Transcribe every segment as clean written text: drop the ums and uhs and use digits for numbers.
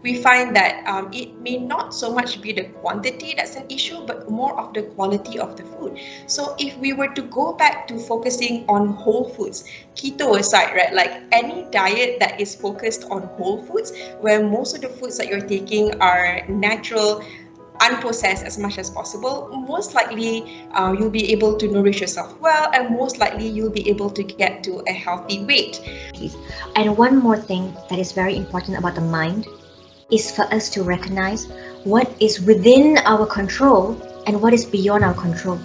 we find that it may not so much be the quantity that's an issue, but more of the quality of the food. So if we were to go back to focusing on whole foods, keto aside, right, like any diet that is focused on whole foods, where most of the foods that you're taking are natural, unprocessed as much as possible, most likely you'll be able to nourish yourself well, and most likely you'll be able to get to a healthy weight. And one more thing that is very important about the mind is for us to recognize what is within our control and what is beyond our control.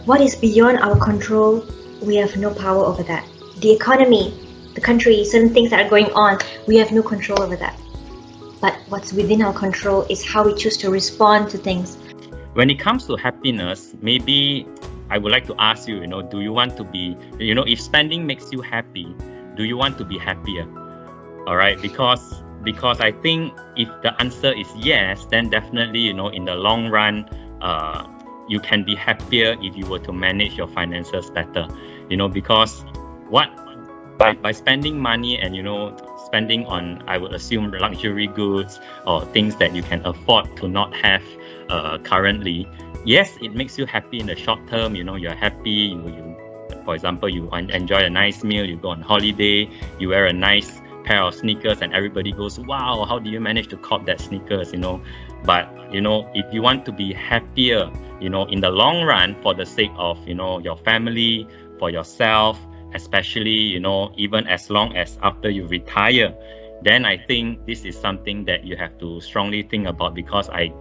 What is beyond our control, we have no power over that. The economy, the country, certain things that are going on, we have no control over that. But what's within our control is how we choose to respond to things. When it comes to happiness, maybe I would like to ask you, do you want to be, if spending makes you happy, do you want to be happier? All right, because I think if the answer is yes, then definitely, in the long run, you can be happier if you were to manage your finances better, because by spending money and, spending on, I would assume, luxury goods or things that you can afford to not have currently, yes, it makes you happy in the short term. You're happy, for example, you enjoy a nice meal, you go on holiday, you wear a nice pair of sneakers and everybody goes, wow, how do you manage to cop that sneakers, But, if you want to be happier, in the long run, for the sake of, your family, for yourself, especially, even as long as after you retire, then I think this is something that you have to strongly think about, because I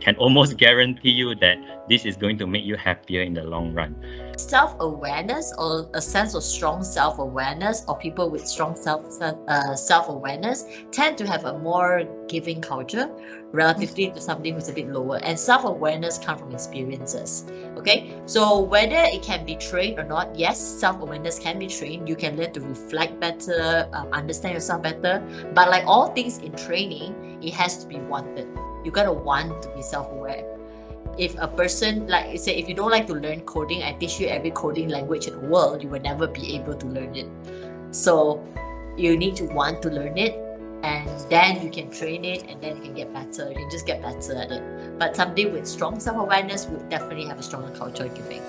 can almost guarantee you that this is going to make you happier in the long run. Self-awareness, or a sense of strong self-awareness, or people with strong self-awareness tend to have a more giving culture relatively to somebody who's a bit lower. And self-awareness comes from experiences. Okay, so whether it can be trained or not, yes, self-awareness can be trained. You can learn to reflect better, understand yourself better. But like all things in training, it has to be wanted. You gotta want to be self-aware. If a person, like say, if you don't like to learn coding, I teach you every coding language in the world, you will never be able to learn it. So you need to want to learn it, and then you can train it, and then you can get better. You can just get better at it. But somebody with strong self-awareness would definitely have a stronger culture of giving.